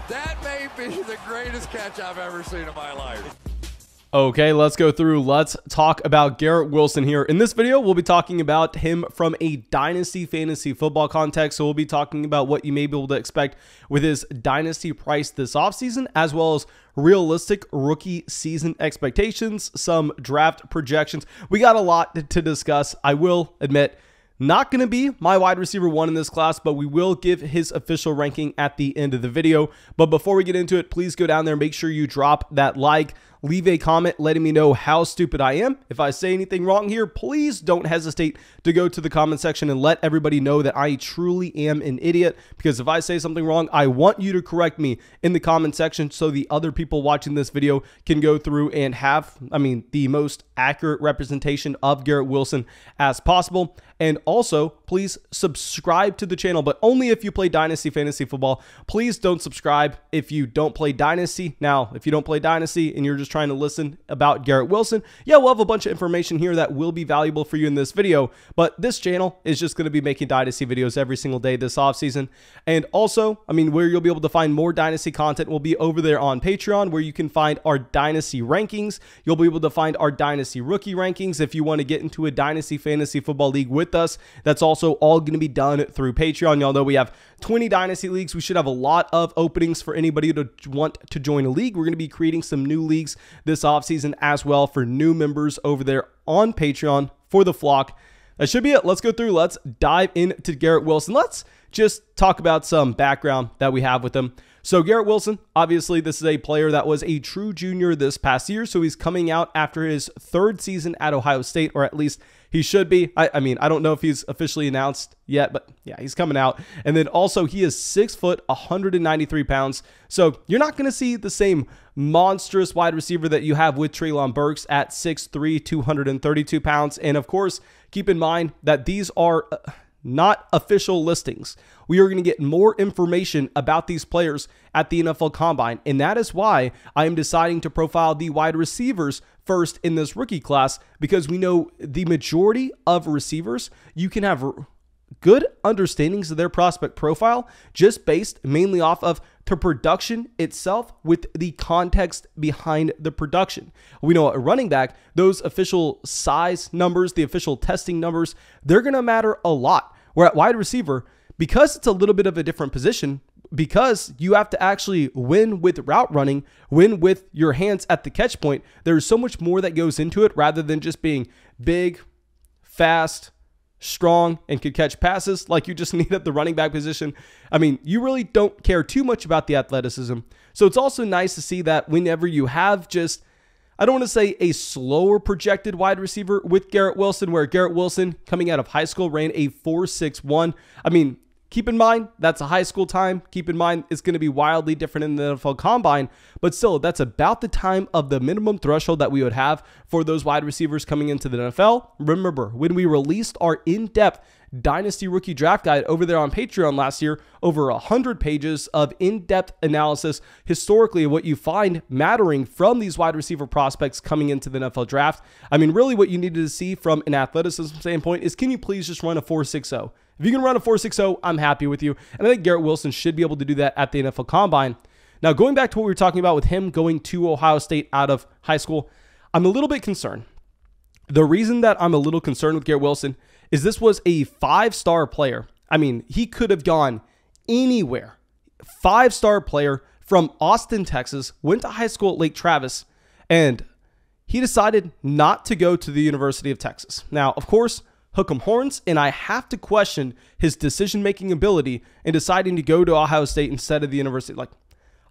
That may be the greatest catch I've ever seen in my life. Okay, let's go through. Let's talk about Garrett Wilson here. In this video, we'll be talking about him from a Dynasty fantasy football context. So we'll be talking about what you may be able to expect with his Dynasty price this offseason, as well as realistic rookie season expectations, some draft projections. We got a lot to discuss. I will admit, not going to be my wide receiver one in this class, but we will give his official ranking at the end of the video. But before we get into it, please go down there, make sure you drop that like, leave a comment letting me know how stupid I am. If I say anything wrong here, please don't hesitate to go to the comment section and let everybody know that I truly am an idiot, because if I say something wrong, I want you to correct me in the comment section so the other people watching this video can go through and have, the most accurate representation of Garrett Wilson as possible. And also, please subscribe to the channel, but only if you play Dynasty Fantasy Football. Please don't subscribe if you don't play Dynasty. Now, if you don't play Dynasty and you're just trying to listen about Garrett Wilson, yeah, we'll have a bunch of information here that will be valuable for you in this video, but this channel is just going to be making Dynasty videos every single day this offseason. And also, where you'll be able to find more Dynasty content will be over there on Patreon, where you can find our Dynasty rankings. You'll be able to find our Dynasty rookie rankings if you want to get into a Dynasty Fantasy Football League with us. That's also all going to be done through Patreon. Y'all know we have 20 Dynasty leagues. We should have a lot of openings for anybody to want to join a league. We're going to be creating some new leagues this offseason as well for new members over there on Patreon for the flock. That should be it. Let's go through. Let's dive into Garrett Wilson. Let's just talk about some background that we have with him. So Garrett Wilson, obviously this is a player that was a true junior this past year. So he's coming out after his third season at Ohio State, or at least he should be. I don't know if he's officially announced yet, but yeah, he's coming out. And then also he is 6 foot, 193 pounds. So you're not going to see the same monstrous wide receiver that you have with Treylon Burks at 6'3", 232 pounds. And of course, keep in mind that these are not official listings. We are going to get more information about these players at the NFL Combine, and that is why I am deciding to profile the wide receivers first in this rookie class, because we know the majority of receivers, you can have good understandings of their prospect profile just based mainly off of the production itself with the context behind the production. We know at running back, those official size numbers, the official testing numbers, they're going to matter a lot. Where at wide receiver, because it's a little bit of a different position, because you have to actually win with route running, win with your hands at the catch point, there's so much more that goes into it rather than just being big, fast, strong, and could catch passes like you just need at the running back position. You really don't care too much about the athleticism. So it's also nice to see that whenever you have just, I don't want to say a slower projected wide receiver with Garrett Wilson, where Garrett Wilson coming out of high school ran a 4.61. Keep in mind, that's a high school time. Keep in mind, it's going to be wildly different in the NFL Combine, but still, that's about the time of the minimum threshold that we would have for those wide receivers coming into the NFL. Remember, when we released our in-depth Dynasty Rookie Draft Guide over there on Patreon last year, over 100 pages of in-depth analysis historically of what you find mattering from these wide receiver prospects coming into the NFL Draft. Really what you needed to see from an athleticism standpoint is, can you please just run a 4.60? If you can run a 4.60, I'm happy with you. And I think Garrett Wilson should be able to do that at the NFL Combine. Now, going back to what we were talking about with him going to Ohio State out of high school, I'm a little bit concerned. The reason that I'm a little concerned with Garrett Wilson is this was a 5-star player. He could have gone anywhere. 5-star player from Austin, Texas, went to high school at Lake Travis, and he decided not to go to the University of Texas. Now, of course, hook 'em horns, and I have to question his decision-making ability in deciding to go to Ohio State instead of the university.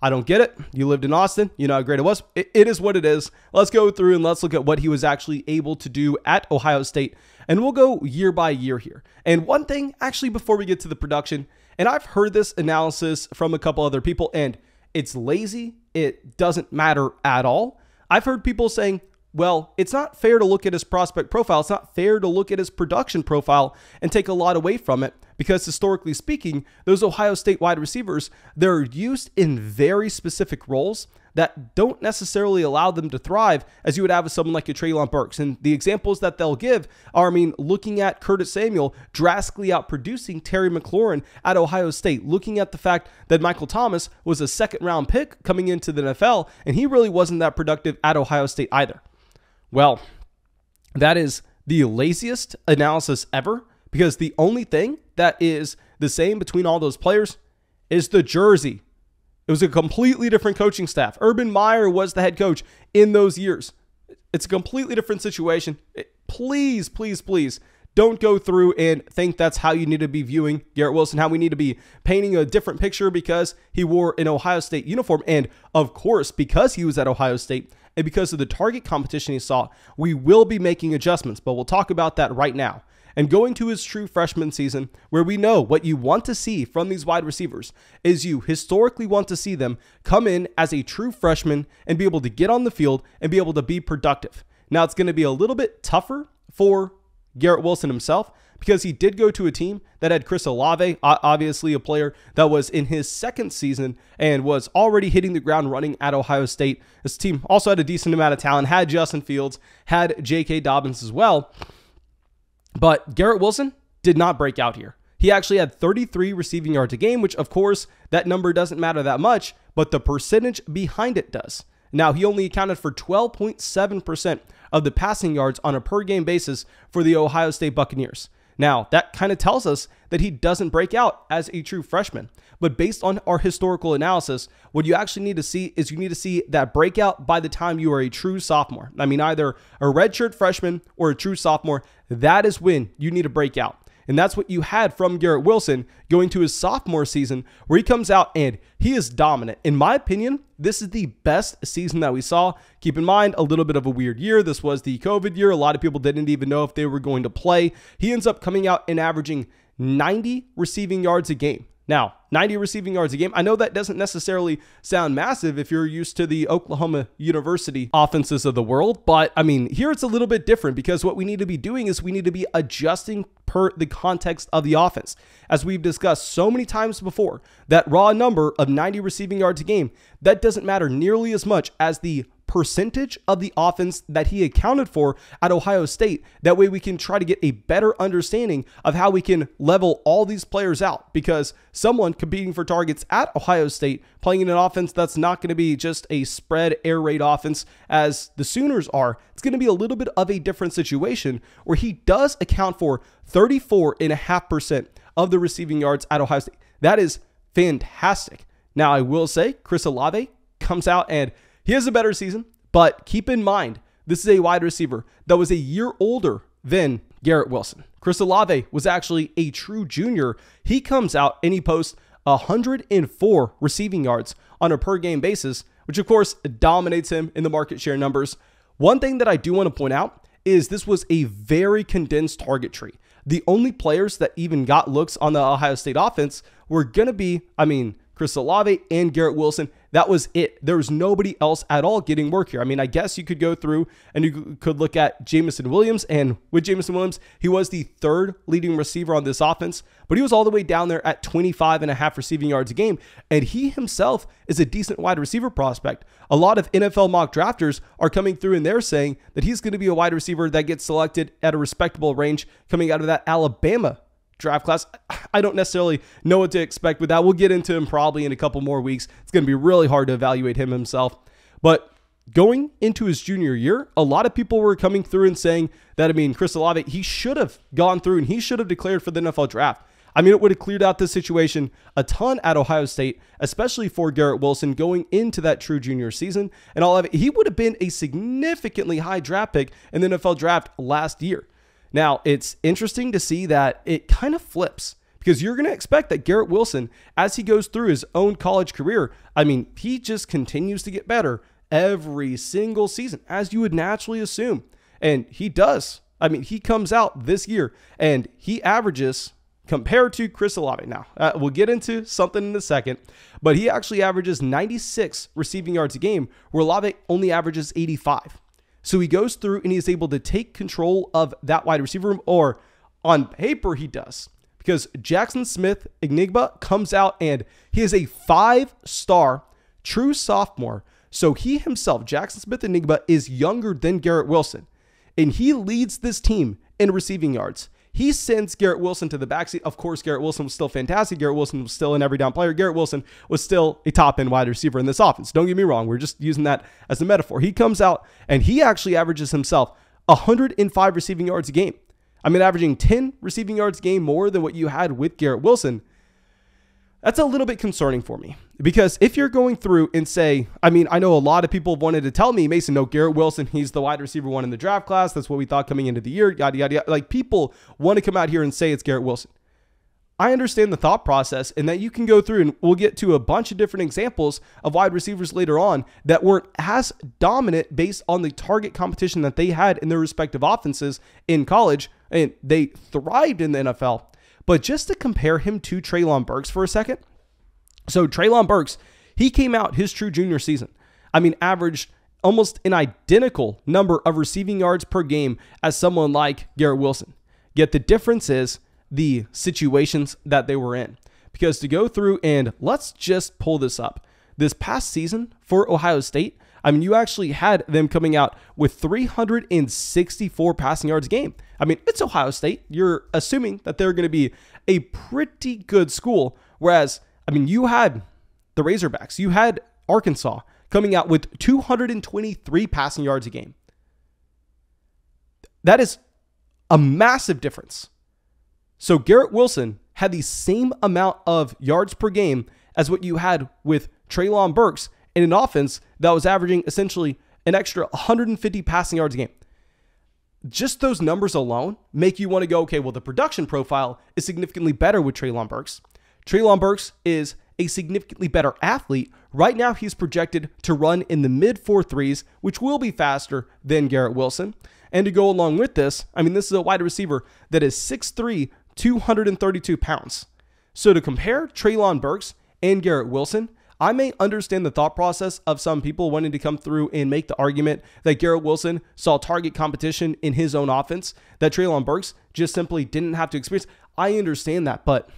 I don't get it. You lived in Austin. You know how great it was. It is what it is. Let's go through and let's look at what he was actually able to do at Ohio State, and we'll go year by year here. And one thing, actually, before we get to the production, and I've heard this analysis from a couple other people, and it's lazy. It doesn't matter at all. I've heard people saying, well, it's not fair to look at his prospect profile. It's not fair to look at his production profile and take a lot away from it, because historically speaking, those Ohio State wide receivers, they're used in very specific roles that don't necessarily allow them to thrive as you would have with someone like a Treylon Burks. And the examples that they'll give are, looking at Curtis Samuel drastically outproducing Terry McLaurin at Ohio State, looking at the fact that Michael Thomas was a second-round pick coming into the NFL, and he really wasn't that productive at Ohio State either. Well, that is the laziest analysis ever, because the only thing that is the same between all those players is the jersey. It was a completely different coaching staff. Urban Meyer was the head coach in those years. It's a completely different situation. Please, please, please don't go through and think that's how you need to be viewing Garrett Wilson, how we need to be painting a different picture because he wore an Ohio State uniform. And of course, because he was at Ohio State and because of the target competition he saw, we will be making adjustments, but we'll talk about that right now. And going to his true freshman season, where we know what you want to see from these wide receivers is you historically want to see them come in as a true freshman and be able to get on the field and be able to be productive. Now, it's going to be a little bit tougher for Garrett Wilson himself because he did go to a team that had Chris Olave, obviously a player that was in his second season and was already hitting the ground running at Ohio State. This team also had a decent amount of talent, had Justin Fields, had J.K. Dobbins as well. But Garrett Wilson did not break out here. He actually had 33 receiving yards a game, which of course that number doesn't matter that much, but the percentage behind it does. Now, he only accounted for 12.7% of the passing yards on a per game basis for the Ohio State Buccaneers. Now, that kind of tells us that he doesn't break out as a true freshman. But based on our historical analysis, what you actually need to see is you need to see that breakout by the time you are a true sophomore. Either a redshirt freshman or a true sophomore. That is when you need to break out. And that's what you had from Garrett Wilson going to his sophomore season, where he comes out and he is dominant. In my opinion, this is the best season that we saw. Keep in mind, a little bit of a weird year. This was the COVID year. A lot of people didn't even know if they were going to play. He ends up coming out and averaging 90 receiving yards a game. Now, 90 receiving yards a game, I know that doesn't necessarily sound massive if you're used to the Oklahoma University offenses of the world, but here it's a little bit different because what we need to be doing is we need to be adjusting per the context of the offense. As we've discussed so many times before, that raw number of 90 receiving yards a game, that doesn't matter nearly as much as the percentage of the offense that he accounted for at Ohio State. That way we can try to get a better understanding of how we can level all these players out, because someone competing for targets at Ohio State playing in an offense that's not going to be just a spread air raid offense as the Sooners are, it's going to be a little bit of a different situation where he does account for 34.5% of the receiving yards at Ohio State. That is fantastic. Now, I will say Chris Olave comes out and he has a better season, but keep in mind, this is a wide receiver that was a year older than Garrett Wilson. Chris Olave was actually a true junior. He comes out and he posts 104 receiving yards on a per game basis, which of course dominates him in the market share numbers. One thing that I do want to point out is this was a very condensed target tree. The only players that even got looks on the Ohio State offense were going to be, Chris Olave and Garrett Wilson. That was it. There was nobody else at all getting work here. I guess you could go through and you could look at Jameson Williams, and with Jameson Williams, he was the third leading receiver on this offense, but he was all the way down there at 25.5 receiving yards a game, and he himself is a decent wide receiver prospect. A lot of NFL mock drafters are coming through and they're saying that he's going to be a wide receiver that gets selected at a respectable range coming out of that Alabama draft class. I don't necessarily know what to expect with that. We'll get into him probably in a couple more weeks. It's going to be really hard to evaluate him himself. But going into his junior year, a lot of people were coming through and saying that, Chris Olave, he should have gone through and he should have declared for the NFL draft. It would have cleared out this situation a ton at Ohio State, especially for Garrett Wilson going into that true junior season. And all of it, he would have been a significantly high draft pick in the NFL draft last year. Now, it's interesting to see that it kind of flips, because you're going to expect that Garrett Wilson, as he goes through his own college career, he just continues to get better every single season, as you would naturally assume. And he does. He comes out this year and he averages, compared to Chris Olave. Now, we'll get into something in a second, but he actually averages 96 receiving yards a game, where Olave only averages 85. So he goes through and he's able to take control of that wide receiver room, or on paper he does, because Jackson Smith Enigma comes out and he is a 5-star true sophomore So he himself, Jackson Smith-Njigba, is younger than Garrett Wilson, and he leads this team in receiving yards. He sends Garrett Wilson to the backseat. Of course, Garrett Wilson was still fantastic. Garrett Wilson was still an every down player. Garrett Wilson was still a top-end wide receiver in this offense. Don't get me wrong. We're just using that as a metaphor. He comes out, and he actually averages himself 105 receiving yards a game. I mean, averaging 10 receiving yards a game more than what you had with Garrett Wilson. That's a little bit concerning for me, because if you're going through and say, I mean, I know a lot of people wanted to tell me, Mason, no, Garrett Wilson, he's the wide receiver one in the draft class. That's what we thought coming into the year, yada, yada, yada. Like, people want to come out here and say it's Garrett Wilson. I understand the thought process, and that you can go through, and we'll get to a bunch of different examples of wide receivers later on that weren't as dominant based on the target competition that they had in their respective offenses in college, and they thrived in the NFL. But just to compare him to Treylon Burks for a second. So Treylon Burks, he came out his true junior season. I mean, averaged almost an identical number of receiving yards per game as someone like Garrett Wilson. Yet the difference is the situations that they were in. Because to go through, and let's just pull this up. This past season for Ohio State, I mean, you actually had them coming out with 364 passing yards a game. I mean, it's Ohio State. You're assuming that they're going to be a pretty good school. Whereas, I mean, you had the Razorbacks. You had Arkansas coming out with 223 passing yards a game. That is a massive difference. So Garrett Wilson had the same amount of yards per game as what you had with Treylon Burks in an offense that was averaging essentially an extra 150 passing yards a game. Just those numbers alone make you want to go, okay, well, the production profile is significantly better with Treylon Burks. Treylon Burks is a significantly better athlete. Right now, he's projected to run in the mid 4.3s, which will be faster than Garrett Wilson. And to go along with this, I mean, this is a wide receiver that is 6'3", 232 pounds. So to compare Treylon Burks and Garrett Wilson, I may understand the thought process of some people wanting to come through and make the argument that Garrett Wilson saw target competition in his own offense that Treylon Burks just simply didn't have to experience. I understand that, but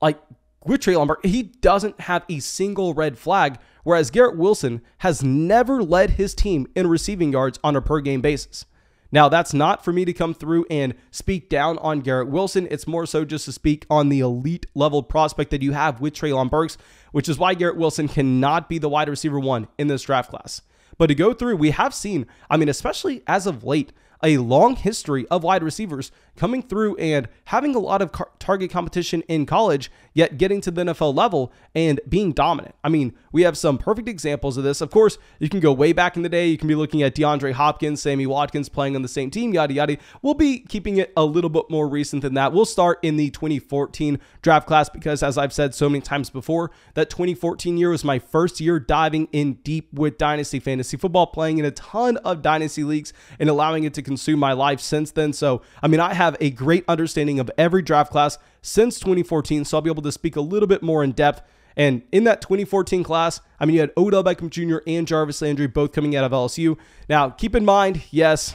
like with Treylon Burks, he doesn't have a single red flag, whereas Garrett Wilson has never led his team in receiving yards on a per game basis. Now, that's not for me to come through and speak down on Garrett Wilson. It's more so just to speak on the elite level prospect that you have with Treylon Burks, which is why Garrett Wilson cannot be the wide receiver one in this draft class. But to go through, we have seen, I mean, especially as of late, a long history of wide receivers coming through and having a lot of target competition in college, yet getting to the NFL level and being dominant. I mean, we have some perfect examples of this. Of course, you can go way back in the day. You can be looking at DeAndre Hopkins, Sammy Watkins playing on the same team, yada, yada. We'll be keeping it a little bit more recent than that. We'll start in the 2014 draft class because, as I've said so many times before, that 2014 year was my first year diving in deep with Dynasty Fantasy Football, playing in a ton of Dynasty leagues and allowing it to consume my life since then. So, I mean, I have a great understanding of every draft class since 2014, so I'll be able to speak a little bit more in depth. And in that 2014 class, I mean, you had Odell Beckham Jr. and Jarvis Landry both coming out of LSU. Now, keep in mind, yes,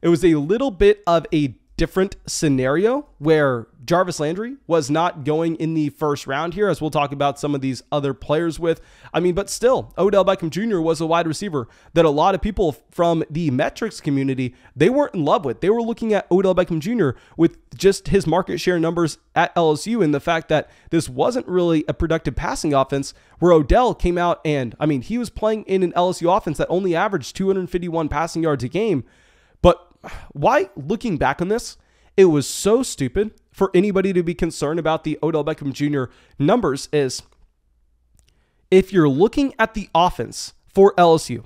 it was a little bit of a different scenario where Jarvis Landry was not going in the first round here, as we'll talk about some of these other players with. I mean, but still, Odell Beckham Jr. was a wide receiver that a lot of people from the metrics community, they weren't in love with. They were looking at Odell Beckham Jr. with just his market share numbers at LSU and the fact that this wasn't really a productive passing offense, where Odell came out and, I mean, he was playing in an LSU offense that only averaged 251 passing yards a game. But why, looking back on this, it was so stupid for anybody to be concerned about the Odell Beckham Jr. numbers is, if you're looking at the offense for LSU,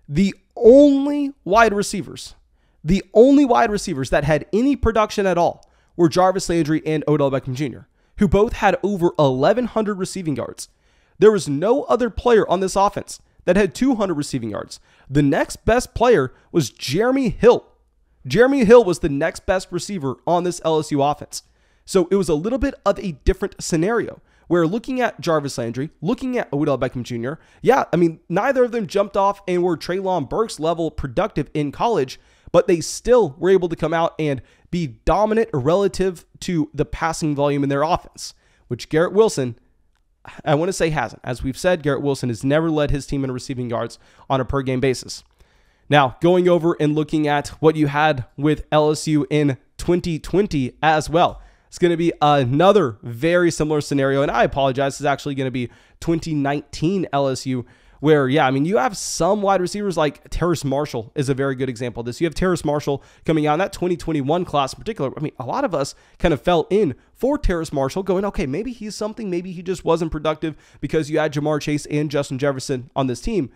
the only wide receivers that had any production at all were Jarvis Landry and Odell Beckham Jr., who both had over 1,100 receiving yards. There was no other player on this offense that had 200 receiving yards. The next best player was Jeremy Hill. Jeremy Hill was the next best receiver on this LSU offense. So it was a little bit of a different scenario where, looking at Jarvis Landry, looking at Odell Beckham Jr., yeah, I mean, neither of them jumped off and were Treylon Burks level productive in college, but they still were able to come out and be dominant relative to the passing volume in their offense, which Garrett Wilson, I want to say hasn't. As we've said, Garrett Wilson has never led his team in receiving yards on a per game basis. Now, going over and looking at what you had with LSU in 2020 as well. It's going to be another very similar scenario, and I apologize, it's actually going to be 2019 LSU, where, yeah, I mean, you have some wide receivers like Terrace Marshall is a very good example of this. You have Terrace Marshall coming out in that 2021 class in particular. I mean, a lot of us kind of fell in for Terrace Marshall going, okay, maybe he's something, maybe he just wasn't productive because you had Jamar Chase and Justin Jefferson on this team.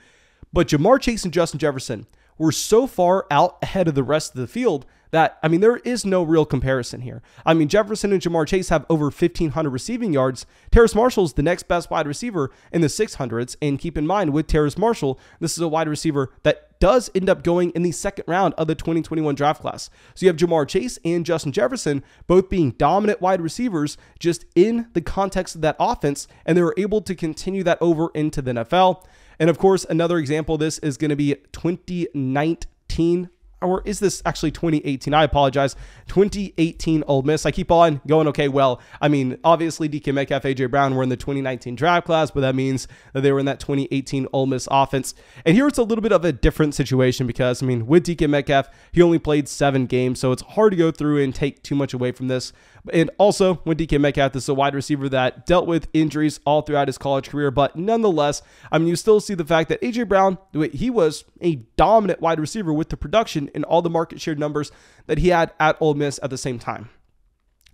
But Jamar Chase and Justin Jefferson were so far out ahead of the rest of the field that, I mean, there is no real comparison here. I mean, Jefferson and Jamar Chase have over 1,500 receiving yards. Terrace Marshall's the next best wide receiver in the 600s. And keep in mind, with Terrace Marshall, this is a wide receiver that does end up going in the second round of the 2021 draft class. So you have Jamar Chase and Justin Jefferson both being dominant wide receivers just in the context of that offense, and they were able to continue that over into the NFL. And of course, another example of this is going to be 2019, or is this actually 2018? I apologize. 2018 Ole Miss. I keep on going, okay, well, I mean, obviously DK Metcalf, AJ Brown were in the 2019 draft class, but that means that they were in that 2018 Ole Miss offense. And here it's a little bit of a different situation because, I mean, with DK Metcalf, he only played 7 games, so it's hard to go through and take too much away from this. And also, with DK Metcalf, this is a wide receiver that dealt with injuries all throughout his college career. But nonetheless, I mean, you still see the fact that AJ Brown, he was a dominant wide receiver with the production and all the market share numbers that he had at Ole Miss at the same time.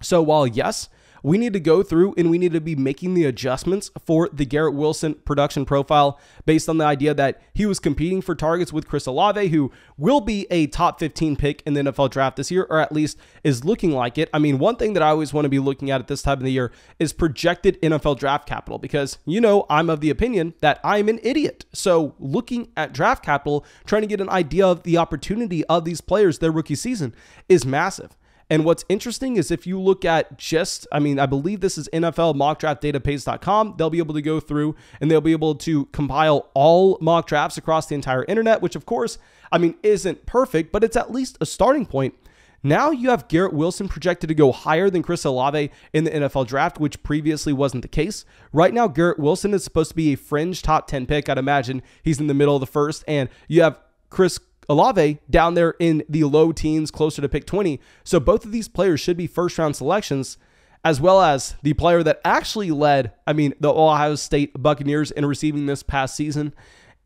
So while, yes, we need to go through and we need to be making the adjustments for the Garrett Wilson production profile based on the idea that he was competing for targets with Chris Olave, who will be a top 15 pick in the NFL draft this year, or at least is looking like it. I mean, one thing that I always want to be looking at this time of the year is projected NFL draft capital, because, you know, I'm of the opinion that I'm an idiot. So looking at draft capital, trying to get an idea of the opportunity of these players, their rookie season, is massive. And what's interesting is if you look at just, I mean, I believe this is NFL mockdraftdatabase.com. They'll be able to go through and they'll be able to compile all mock drafts across the entire internet, which of course, I mean, isn't perfect, but it's at least a starting point. Now you have Garrett Wilson projected to go higher than Chris Olave in the NFL draft, which previously wasn't the case. Right now, Garrett Wilson is supposed to be a fringe top 10 pick. I'd imagine he's in the middle of the first, and you have Chris Olave down there in the low teens, closer to pick 20. So both of these players should be first round selections, as well as the player that actually led, I mean, the Ohio State Buccaneers in receiving this past season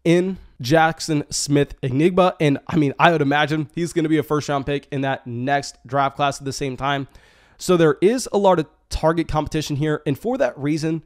in Jackson Smith-Njigba. And I mean, I would imagine he's going to be a first round pick in that next draft class at the same time. So there is a lot of target competition here. And for that reason,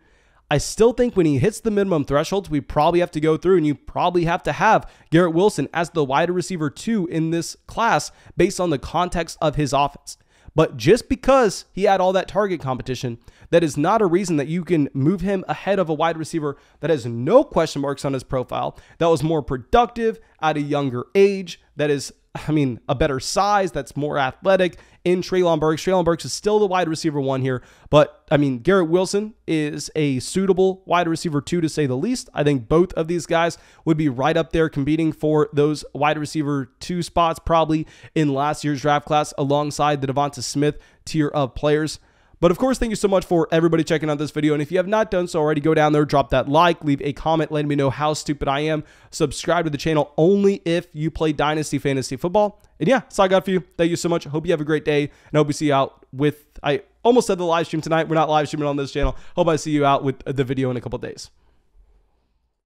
I still think when he hits the minimum thresholds, we probably have to go through and you probably have to have Garrett Wilson as the wide receiver 2 in this class based on the context of his offense. But just because he had all that target competition, that is not a reason that you can move him ahead of a wide receiver that has no question marks on his profile, that was more productive at a younger age, that is, I mean, a better size, that's more athletic in Treylon Burks. Treylon Burks is still the wide receiver 1 here, but I mean, Garrett Wilson is a suitable wide receiver 2 to say the least. I think both of these guys would be right up there competing for those wide receiver 2 spots, probably in last year's draft class alongside the Devonta Smith tier of players. But of course, thank you so much for everybody checking out this video. And if you have not done so already, go down there, drop that like, leave a comment, letting me know how stupid I am. Subscribe to the channel only if you play Dynasty Fantasy Football. And yeah, that's all I got for you. Thank you so much. Hope you have a great day. And I hope we see you out with, I almost said the live stream tonight. We're not live streaming on this channel. Hope I see you out with the video in a couple of days.